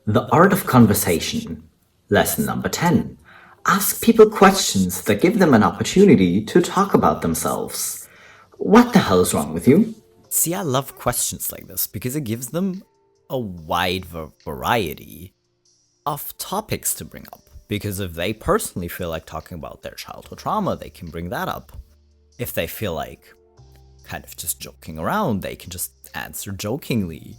The Art of Conversation. Lesson number 10. Ask people questions that give them an opportunity to talk about themselves. What the hell is wrong with you? See, I love questions like this because it gives them a wide variety of topics to bring up. Because if they personally feel like talking about their childhood trauma, they can bring that up. If they feel like kind of just joking around, they can just answer jokingly.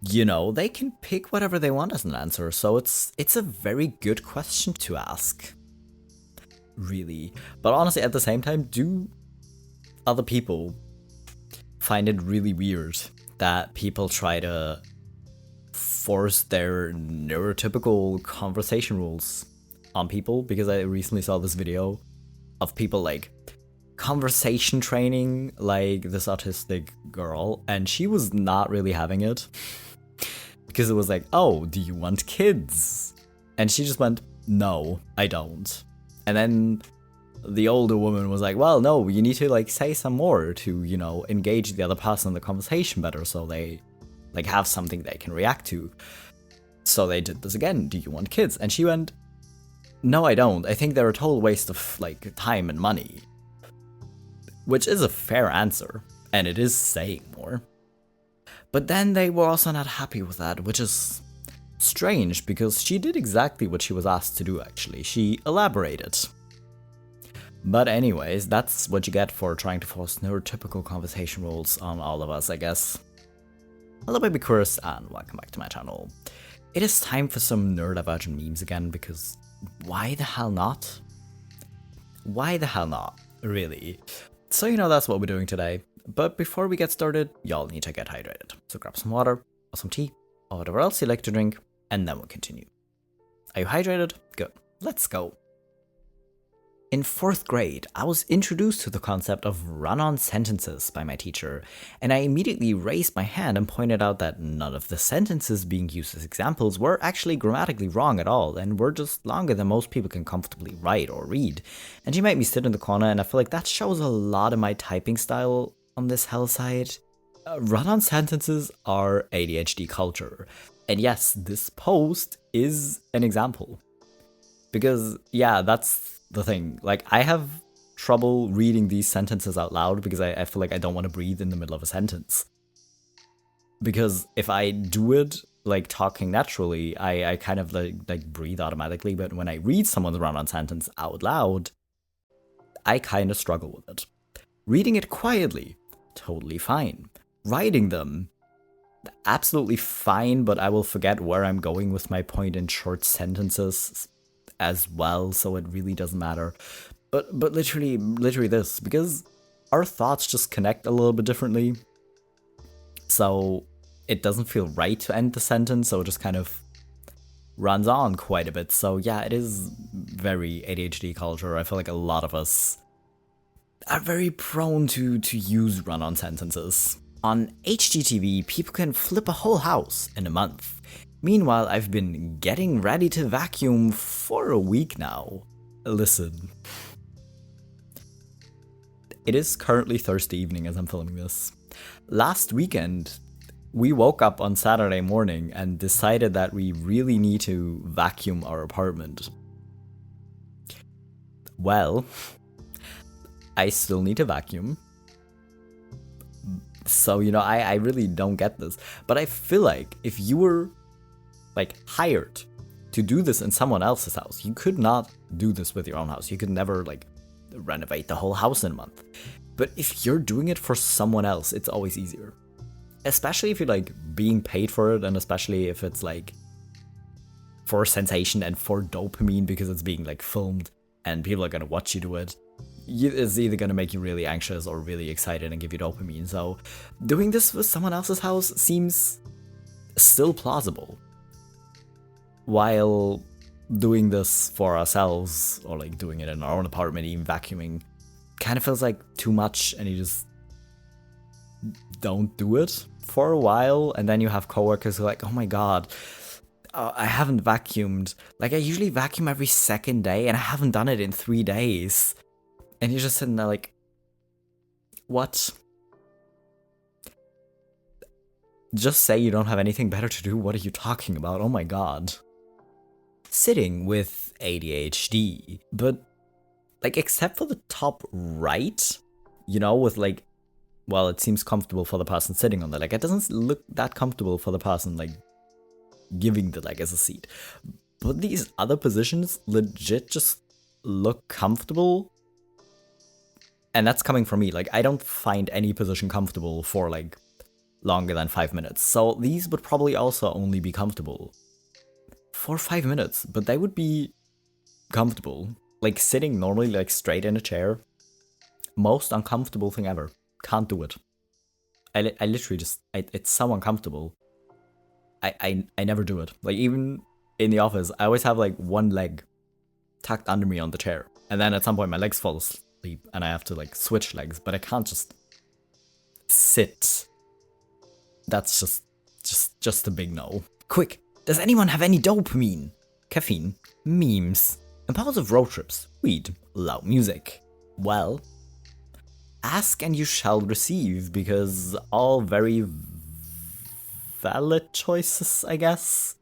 You know, they can pick whatever they want as an answer, so it's a very good question to ask. Really. But honestly, at the same time, do other people find it really weird that people try to force their neurotypical conversation rules on people? Because I recently saw this video of people like conversation training like this autistic girl, and she was not really having it because it was like, oh, do you want kids? And she just went, no, I don't. And then the older woman was like, well, no, you need to like say some more to, you know, engage the other person in the conversation better so they like have something they can react to. So they did this again. Do you want kids? And she went, no, I don't. I think they're a total waste of like time and money. Which is a fair answer, and it is saying more. But then they were also not happy with that, which is strange because she did exactly what she was asked to do actually. She elaborated. But anyways, that's what you get for trying to force neurotypical conversation rules on all of us, I guess. Hello BabyQueers and welcome back to my channel. It is time for some neurodivergent memes again because why the hell not? Why the hell not, really? So you know that's what we're doing today. But before we get started, y'all need to get hydrated. So grab some water, or some tea, or whatever else you like to drink, and then we'll continue. Are you hydrated? Good. Let's go. In 4th grade, I was introduced to the concept of run-on sentences by my teacher, and I immediately raised my hand and pointed out that none of the sentences being used as examples were actually grammatically wrong at all, and were just longer than most people can comfortably write or read. And she made me sit in the corner, and I feel like that shows a lot of my typing style on this hell side. Run-on sentences are ADHD culture, and yes, this post is an example. Because, yeah, that's the thing. Like, I have trouble reading these sentences out loud because I feel like I don't want to breathe in the middle of a sentence. Because if I do it, like, talking naturally, I kind of, like breathe automatically. But when I read someone's run-on sentence out loud, I kind of struggle with it. Reading it quietly, totally fine. Writing them, absolutely fine, but I will forget where I'm going with my point in short sentences as well, so it really doesn't matter. But literally this, because our thoughts just connect a little bit differently. So it doesn't feel right to end the sentence, so it just kind of runs on quite a bit. So yeah, it is very ADHD culture. I feel like a lot of us are very prone to use run-on sentences. On HGTV, people can flip a whole house in a month. Meanwhile, I've been getting ready to vacuum for a week now. Listen. It is currently Thursday evening as I'm filming this. Last weekend, we woke up on Saturday morning and decided that we really need to vacuum our apartment. Well, I still need to vacuum. So, you know, I really don't get this. But I feel like if you were like hired to do this in someone else's house, you could not do this with your own house. You could never like renovate the whole house in a month. But if you're doing it for someone else, it's always easier. Especially if you're like being paid for it, and especially if it's like for sensation and for dopamine because it's being like filmed and people are gonna watch you do it. It's either gonna make you really anxious or really excited and give you dopamine. So doing this with someone else's house seems still plausible, while doing this for ourselves, or like doing it in our own apartment, even vacuuming, kind of feels like too much, and you just don't do it for a while, and then you have coworkers who are like, oh my god, I haven't vacuumed. Like, I usually vacuum every second day, and I haven't done it in 3 days. And you're just sitting there like, what? Just say you don't have anything better to do. What are you talking about? Oh my god. Sitting with ADHD, but like, except for the top right, with like, well, it seems comfortable for the person sitting on the leg. It doesn't look that comfortable for the person like giving the leg as a seat. But these other positions legit just look comfortable. And that's coming from me. Like, I don't find any position comfortable for like longer than 5 minutes. So these would probably also only be comfortable for 5 minutes, but they would be comfortable. Like, sitting normally like straight in a chair, most uncomfortable thing ever. Can't do it. I literally just, it's so uncomfortable. I never do it. Like, even in the office, I always have like one leg tucked under me on the chair. And then at some point my legs fall asleep and I have to like switch legs, but I can't just sit. That's just a big no. Quick, does anyone have any dopamine? Caffeine, memes, impulsive road trips, weed, loud music? Well, ask and you shall receive, because all very valid choices, I guess.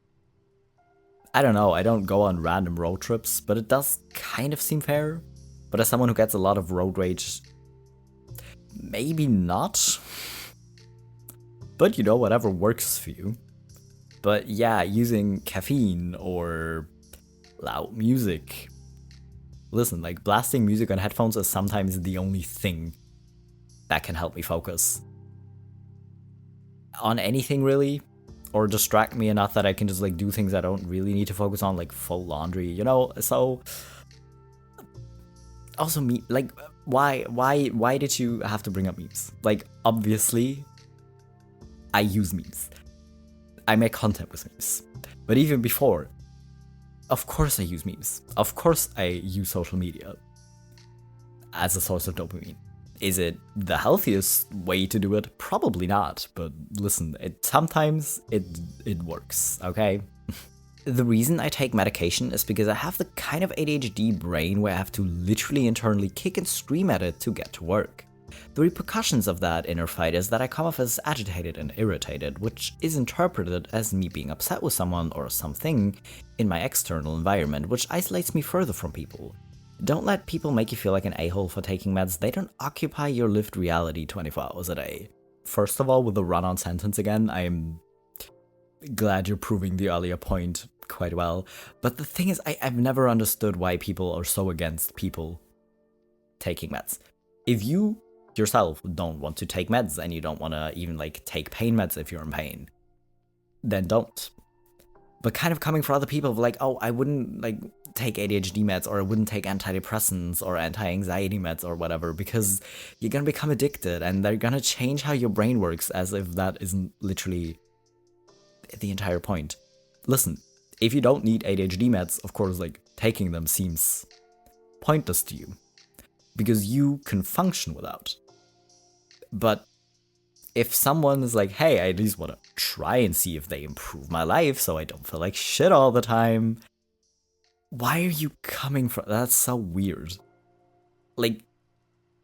I don't know, I don't go on random road trips, but it does kind of seem fair. But as someone who gets a lot of road rage, maybe not. But whatever works for you. But yeah, using caffeine or loud music. Listen, like, blasting music on headphones is sometimes the only thing that can help me focus. On anything, really. Or distract me enough that I can just like do things I don't really need to focus on, like fold laundry, so also me, like, why did you have to bring up memes? Like, obviously I use memes, I make content with memes, but even before, of course I use memes, of course I use social media as a source of dopamine. Is it the healthiest way to do it? Probably not, but listen, sometimes it works, okay? The reason I take medication is because I have the kind of ADHD brain where I have to literally internally kick and scream at it to get to work. The repercussions of that inner fight is that I come off as agitated and irritated, which is interpreted as me being upset with someone or something in my external environment, which isolates me further from people. Don't let people make you feel like an a-hole for taking meds. They don't occupy your lived reality 24 hours a day. First of all, with the run-on sentence again, I'm glad you're proving the earlier point quite well. But the thing is, I've never understood why people are so against people taking meds. If you yourself don't want to take meds and you don't want to even like take pain meds if you're in pain, then don't. But kind of coming for other people, like, oh, I wouldn't like take ADHD meds, or I wouldn't take antidepressants or anti-anxiety meds or whatever, because you're gonna become addicted and they're gonna change how your brain works, as if that isn't literally the entire point. Listen, if you don't need ADHD meds, of course, like, taking them seems pointless to you, because you can function without. But if someone is like, hey, I at least want to try and see if they improve my life so I don't feel like shit all the time, why are you coming from? That's so weird. Like,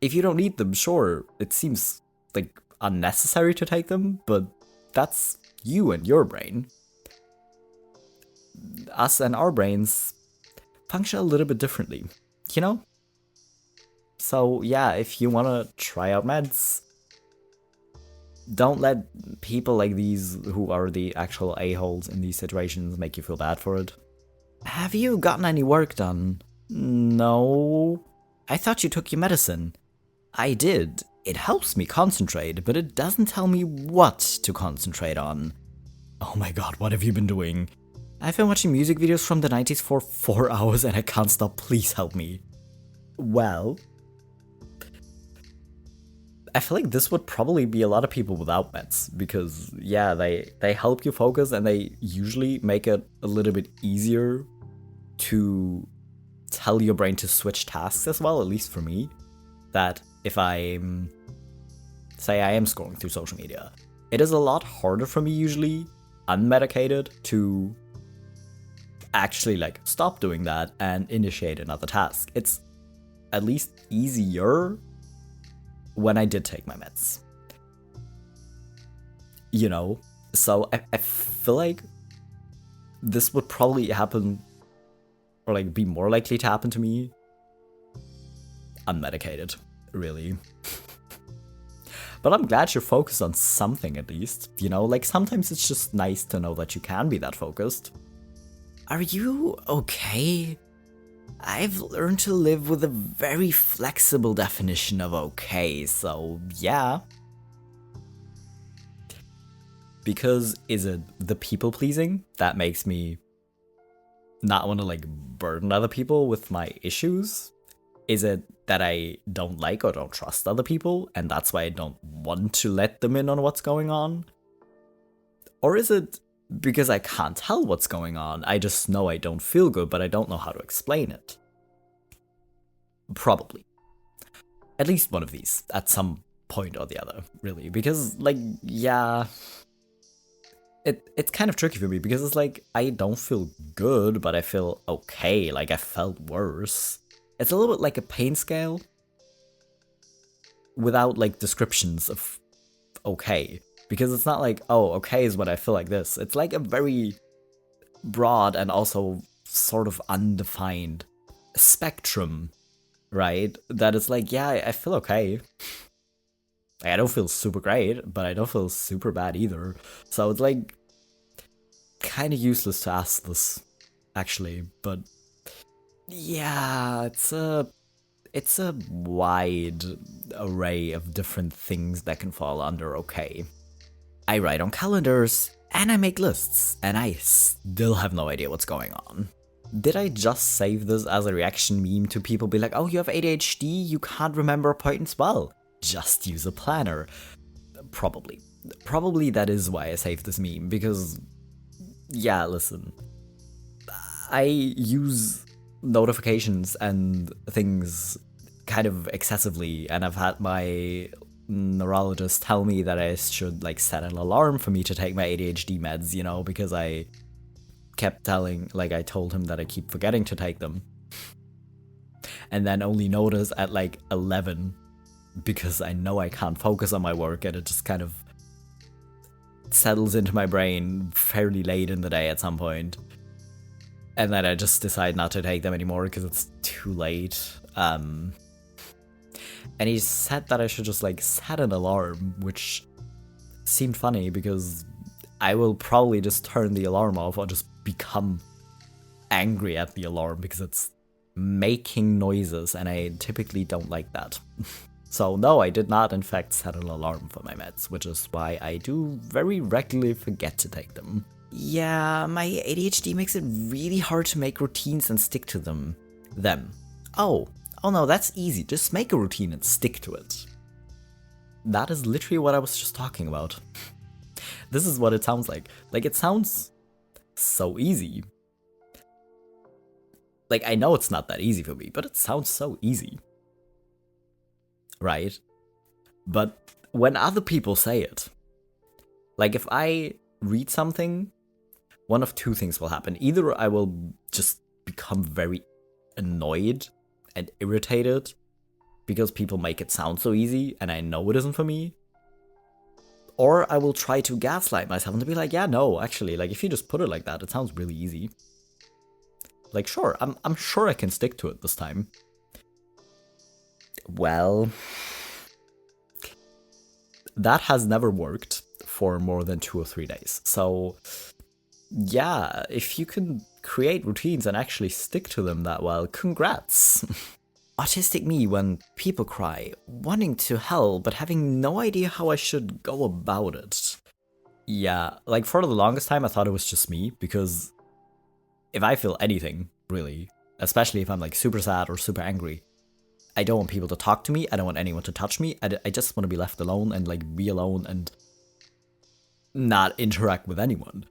if you don't need them, sure, it seems like unnecessary to take them, but that's you and your brain. Us and our brains function a little bit differently, So yeah, if you want to try out meds, don't let people like these, who are the actual a-holes in these situations, make you feel bad for it. Have you gotten any work done? No. I thought you took your medicine. I did. It helps me concentrate, but it doesn't tell me what to concentrate on. Oh my god, what have you been doing? I've been watching music videos from the 90s for 4 hours and I can't stop, please help me. Well, I feel like this would probably be a lot of people without meds, because yeah, they help you focus and they usually make it a little bit easier to tell your brain to switch tasks as well, at least for me. That if I'm, say I am scrolling through social media, it is a lot harder for me usually, unmedicated, to actually like stop doing that and initiate another task. It's at least easier when I did take my meds. So I feel like this would probably happen, or like be more likely to happen to me unmedicated, really. But I'm glad you're focused on something at least, you know? Like sometimes it's just nice to know that you can be that focused. Are you okay? I've learned to live with a very flexible definition of okay, so yeah. Because is it the people pleasing that makes me not want to like burden other people with my issues? Is it that I don't like or don't trust other people and that's why I don't want to let them in on what's going on? Or is it because I can't tell what's going on, I just know I don't feel good but I don't know how to explain it? Probably. At least one of these, at some point or the other, really. Because, like, yeah, it's kind of tricky for me because it's like, I don't feel good, but I feel okay, like I felt worse. It's a little bit like a pain scale without, like, descriptions of okay. Because it's not like, oh, okay is when I feel like this. It's like a very broad and also sort of undefined spectrum, right? That it's like, yeah, I feel okay. Like, I don't feel super great, but I don't feel super bad either. So it's like kind of useless to ask this, actually. But yeah, it's a wide array of different things that can fall under okay. I write on calendars and I make lists, and I still have no idea what's going on. Did I just save this as a reaction meme to people be like, oh, you have ADHD, you can't remember appointments? Well, just use a planner. Probably. Probably that is why I saved this meme, because, yeah, listen. I use notifications and things kind of excessively, and I've had my neurologist tell me that I should, like, set an alarm for me to take my ADHD meds, you know, because I kept I told him that I keep forgetting to take them. And then only notice at like 11 because I know I can't focus on my work and it just kind of settles into my brain fairly late in the day at some point. And then I just decide not to take them anymore because it's too late. And he said that I should just like set an alarm, which seemed funny because I will probably just turn the alarm off or just become angry at the alarm because it's making noises and I typically don't like that. So no, I did not in fact set an alarm for my meds, which is why I do very regularly forget to take them. Yeah, my ADHD makes it really hard to make routines and stick to them. Oh no, that's easy, just make a routine and stick to it. That is literally what I was just talking about. This is what it sounds like. Like, it sounds so easy. Like, I know it's not that easy for me, but it sounds so easy. Right? But when other people say it, like, if I read something, one of two things will happen. Either I will just become very annoyed and irritated because people make it sound so easy and I know it isn't for me. Or I will try to gaslight myself and be like, yeah, no, actually, like, if you just put it like that, it sounds really easy. Like, sure, I'm sure I can stick to it this time. Well, that has never worked for more than 2 or 3 days. So, yeah, if you can create routines and actually stick to them that well, congrats. Autistic me when people cry, wanting to help but having no idea how I should go about it. Yeah, like for the longest time I thought it was just me, because if I feel anything, really, especially if I'm like super sad or super angry, I don't want people to talk to me, I don't want anyone to touch me, I just want to be left alone and like be alone and not interact with anyone.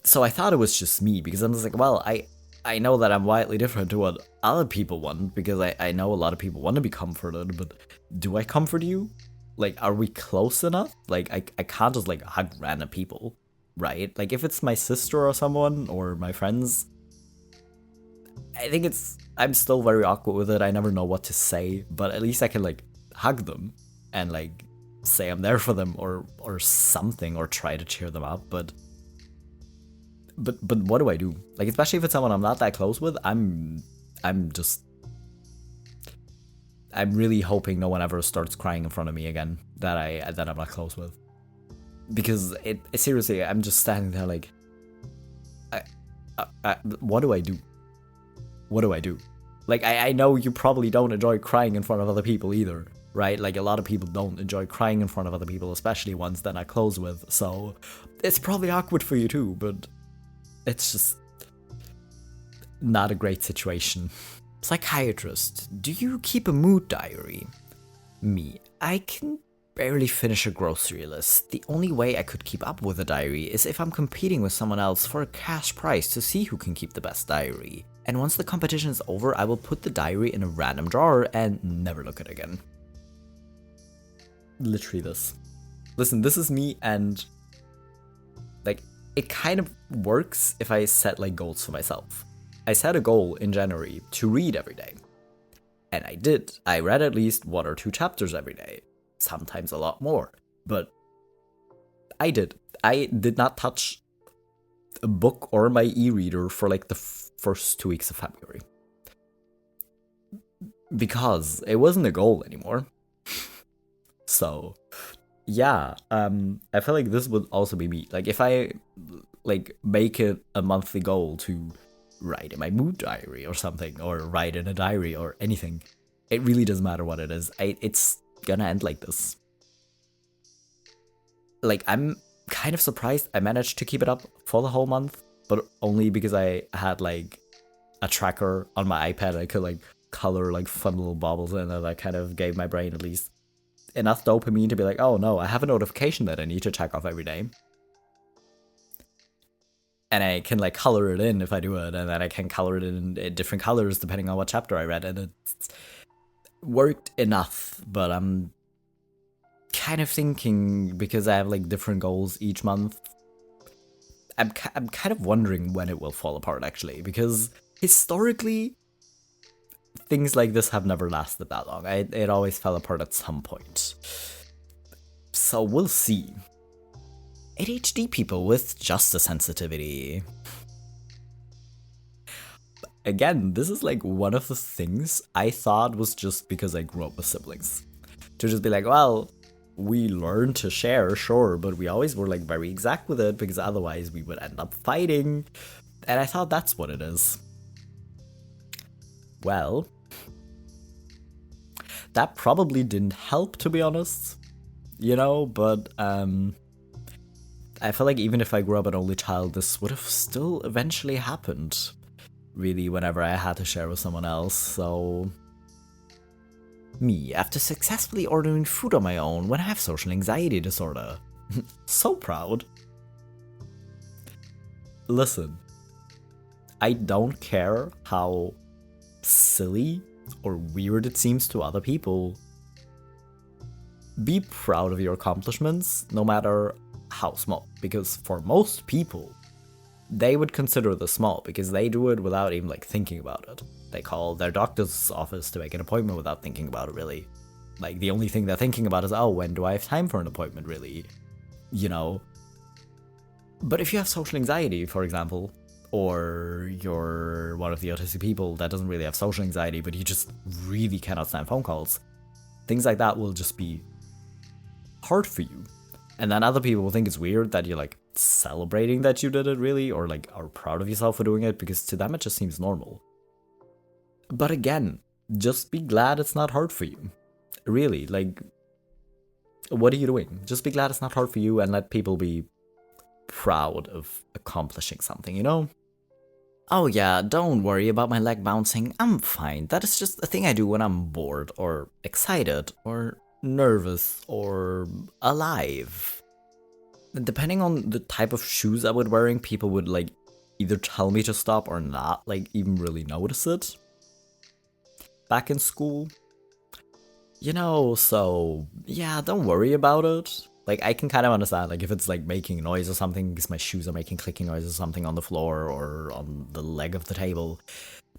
So I thought it was just me, because I'm just like, well, I know that I'm widely different to what other people want, because I know a lot of people want to be comforted, but do I comfort you? Like, are we close enough? Like, I can't just, like, hug random people, right? Like, if it's my sister or someone, or my friends, I think I'm still very awkward with it, I never know what to say, but at least I can, like, hug them, and, like, say I'm there for them or something, or try to cheer them up, but what do I do? Like, especially if it's someone I'm not that close with, I'm really hoping no one ever starts crying in front of me again that I'm not close with. Because it seriously, I'm just standing there like, what do I do? What do I do? Like, I know you probably don't enjoy crying in front of other people either, right? Like, a lot of people don't enjoy crying in front of other people, especially ones that are close with, so it's probably awkward for you too, but it's just not a great situation. Psychiatrist, do you keep a mood diary? Me, I can barely finish a grocery list. The only way I could keep up with a diary is if I'm competing with someone else for a cash prize to see who can keep the best diary. And once the competition is over, I will put the diary in a random drawer and never look at it again. Literally this. Listen, this is me, and like, it kind of works if I set like goals for myself. I set a goal in January to read every day. And I did. I read at least 1 or 2 chapters every day. Sometimes a lot more. But I did. I did not touch a book or my e-reader for like the first 2 weeks of February. Because it wasn't a goal anymore. So, yeah. I feel like this would also be me. Like, if I like make it a monthly goal to write in my mood diary or something, or write in a diary or anything, it really doesn't matter what it is. It's gonna end like this. Like, I'm kind of surprised I managed to keep it up for the whole month, but only because I had like a tracker on my iPad. I could like color like fun little baubles in it. That kind of gave my brain at least enough dopamine to be like, oh no, I have a notification that I need to check off every day. And I can like color it in if I do it, and then I can color it in different colors depending on what chapter I read, and it's worked enough. But I'm kind of thinking, because I have like different goals each month, I'm kind of wondering when it will fall apart actually, because historically things like this have never lasted that long. It always fell apart at some point. So we'll see. ADHD people with justice sensitivity. Again, this is like one of the things I thought was just because I grew up with siblings. To just be like, well, we learned to share, sure, but we always were like very exact with it because otherwise we would end up fighting. And I thought that's what it is. Well, that probably didn't help, to be honest. You know, but I feel like even if I grew up an only child, this would have still eventually happened, really, whenever I had to share with someone else. So, me, after successfully ordering food on my own when I have social anxiety disorder. So proud. Listen, I don't care how silly or weird it seems to other people. Be proud of your accomplishments, no matter how small, because for most people, they would consider this small because they do it without even like thinking about it. They call their doctor's office to make an appointment without thinking about it, really. Like, the only thing they're thinking about is, oh, when do I have time for an appointment, really? You know? But if you have social anxiety, for example, or you're one of the autistic people that doesn't really have social anxiety, but you just really cannot stand phone calls, things like that will just be hard for you. And then other people will think it's weird that you're like celebrating that you did it, really, or like are proud of yourself for doing it, because to them it just seems normal. But again, just be glad it's not hard for you. Really, like, what are you doing? Just be glad it's not hard for you and let people be proud of accomplishing something, you know? Oh yeah, don't worry about my leg bouncing, I'm fine. That is just a thing I do when I'm bored, or excited, or nervous, or alive. Depending on the type of shoes I was wearing, people would like either tell me to stop or not like even really notice it. Back in school. You know, so yeah, don't worry about it. Like, I can kind of understand, like, if it's like making noise or something because my shoes are making clicking noise or something on the floor or on the leg of the table,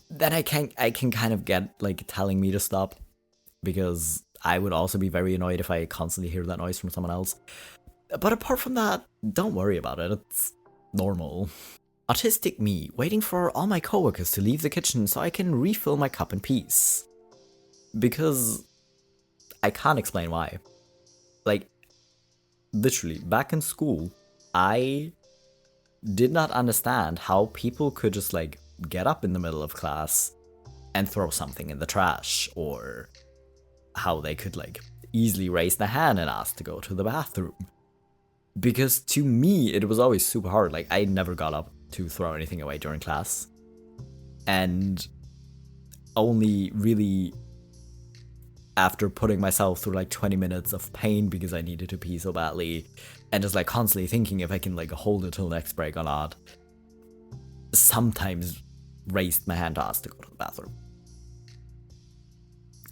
then I can kind of get like telling me to stop, because I would also be very annoyed if I constantly hear that noise from someone else. But apart from that, don't worry about it, it's normal. Autistic me, waiting for all my coworkers to leave the kitchen so I can refill my cup in peace. Because I can't explain why. Like, literally, back in school, I did not understand how people could just like get up in the middle of class and throw something in the trash, or how they could like easily raise their hand and ask to go to the bathroom. Because to me, it was always super hard. Like, I never got up to throw anything away during class. And only really after putting myself through like 20 minutes of pain because I needed to pee so badly, and just like constantly thinking if I can like hold it till next break or not, sometimes raised my hand to ask to go to the bathroom.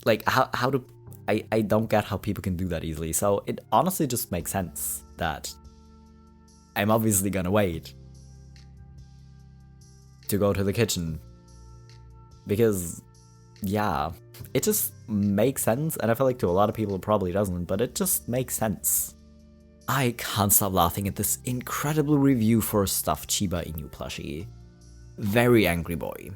Like, how do I don't get how people can do that easily. So it honestly just makes sense that I'm obviously gonna wait to go to the kitchen, because yeah, it just makes sense, and I feel like to a lot of people it probably doesn't, but it just makes sense. I can't stop laughing at this incredible review for a stuffed Shiba Inu plushie. Very angry boy.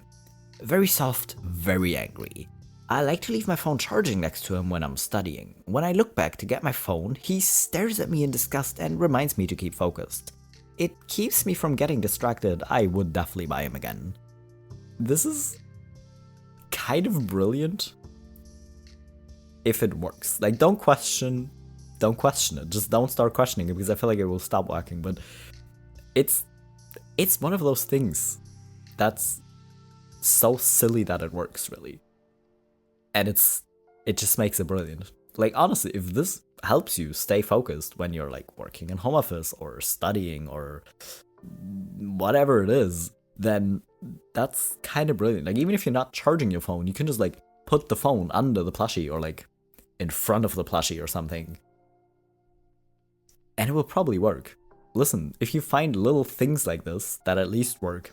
Very soft, very angry. I like to leave my phone charging next to him when I'm studying. When I look back to get my phone, he stares at me in disgust and reminds me to keep focused. It keeps me from getting distracted. I would definitely buy him again. This is kind of brilliant if it works. Like, don't question it. Just don't start questioning it, because I feel like it will stop working. But it's one of those things that's so silly that it works, really. And it just makes it brilliant. Like, honestly, if this helps you stay focused when you're like working in home office or studying or whatever it is, then that's kind of brilliant. Like, even if you're not charging your phone, you can just like put the phone under the plushie or like in front of the plushie or something, and it will probably work. Listen, if you find little things like this that at least work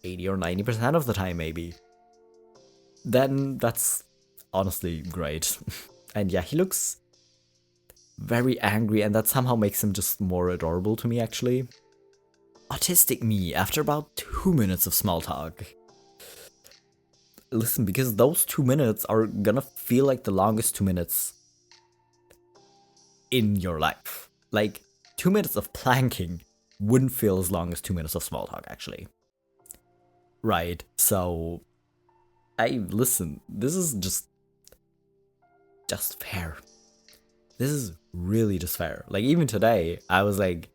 80 or 90% of the time maybe, then that's honestly great. And yeah, he looks very angry, and that somehow makes him just more adorable to me, actually. Autistic me after about 2 minutes of small talk. Listen, because those 2 minutes are gonna feel like the longest 2 minutes in your life. Like, 2 minutes of planking wouldn't feel as long as 2 minutes of small talk, actually. Right, so listen, this is just fair. This is really just fair. Like, even today, I was like,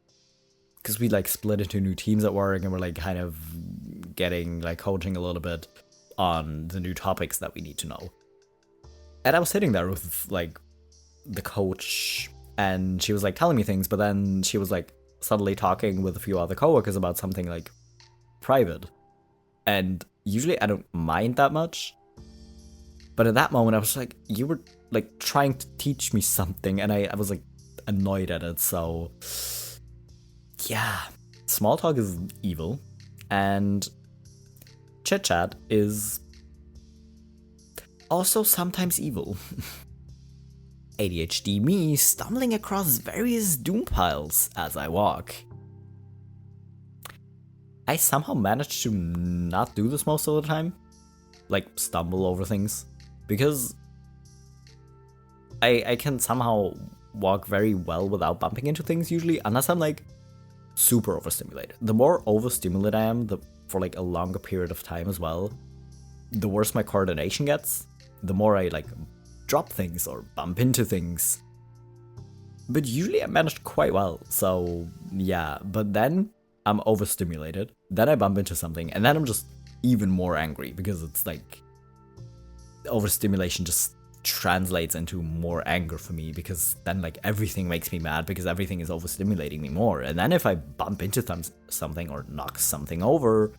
because we like split into new teams at work, and we're like kind of getting like coaching a little bit on the new topics that we need to know. And I was sitting there with like the coach, and she was like telling me things, but then she was like suddenly talking with a few other coworkers about something like private. And usually I don't mind that much, but at that moment I was like, you were like trying to teach me something, and I was like annoyed at it. So yeah, small talk is evil, and chit chat is also sometimes evil. ADHD me stumbling across various doom piles as I walk. I somehow manage to not do this most of the time, like stumble over things, because I can somehow walk very well without bumping into things usually, unless I'm like super overstimulated. The more overstimulated I am, for like a longer period of time as well, the worse my coordination gets, the more I like drop things or bump into things. But usually I managed quite well, so yeah. But then I'm overstimulated, then I bump into something, and then I'm just even more angry, because it's like overstimulation just translates into more anger for me, because then like everything makes me mad because everything is overstimulating me more. And then if I bump into something or knock something over,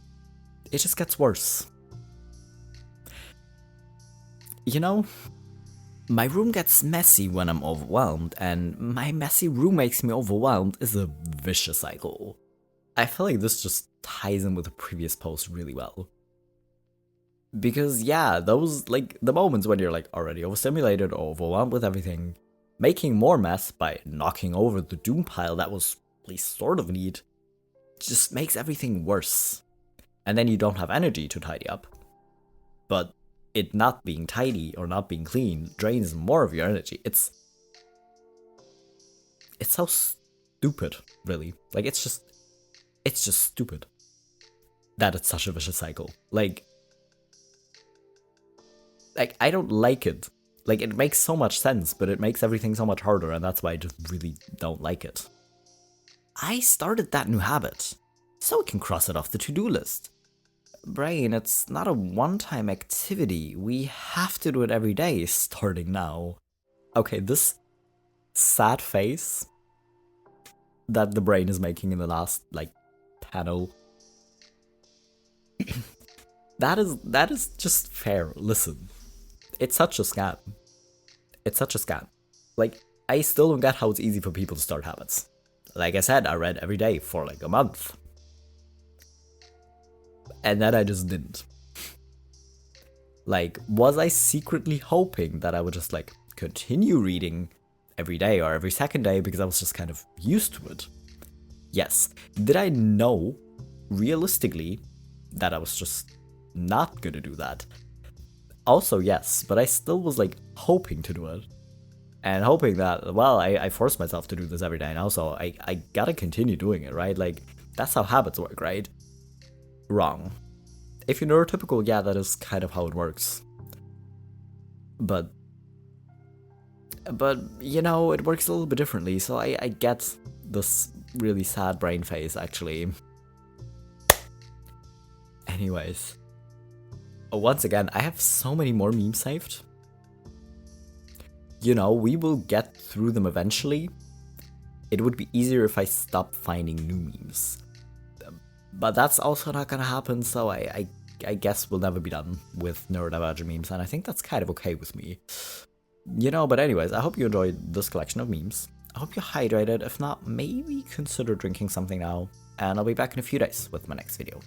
it just gets worse. You know, my room gets messy when I'm overwhelmed, and my messy room makes me overwhelmed is a vicious cycle. I feel like this just ties in with the previous post really well. Because yeah, those, like, the moments when you're like already overstimulated or overwhelmed with everything, making more mess by knocking over the doom pile that was at least sort of neat just makes everything worse. And then you don't have energy to tidy up. But it not being tidy or not being clean drains more of your energy. It's so stupid, really. Like, it's just stupid that it's such a vicious cycle. Like, I don't like it. Like, it makes so much sense, but it makes everything so much harder, and that's why I just really don't like it. I started that new habit, so we can cross it off the to-do list. Brain, it's not a one-time activity. We have to do it every day, starting now. Okay, this sad face that the brain is making in the last, like, panel. that is just fair. Listen. It's such a scam. It's such a scam. Like, I still don't get how it's easy for people to start habits. Like I said, I read every day for like a month. And then I just didn't. Like, was I secretly hoping that I would just like continue reading every day or every second day because I was just kind of used to it? Yes. Did I know realistically that I was just not gonna do that? Also, yes, but I still was like hoping to do it. And hoping that, well, I forced myself to do this every day now, so I gotta continue doing it, right? Like, that's how habits work, right? Wrong. If you're neurotypical, yeah, that is kind of how it works. But you know, it works a little bit differently, so I get this really sad brain phase, actually. Anyways. Once again, I have so many more memes saved. You know, we will get through them eventually. It would be easier if I stopped finding new memes. But that's also not gonna happen, so I guess we'll never be done with neurodivergent memes, and I think that's kind of okay with me. You know, but anyways, I hope you enjoyed this collection of memes. I hope you're hydrated. If not, maybe consider drinking something now, and I'll be back in a few days with my next video.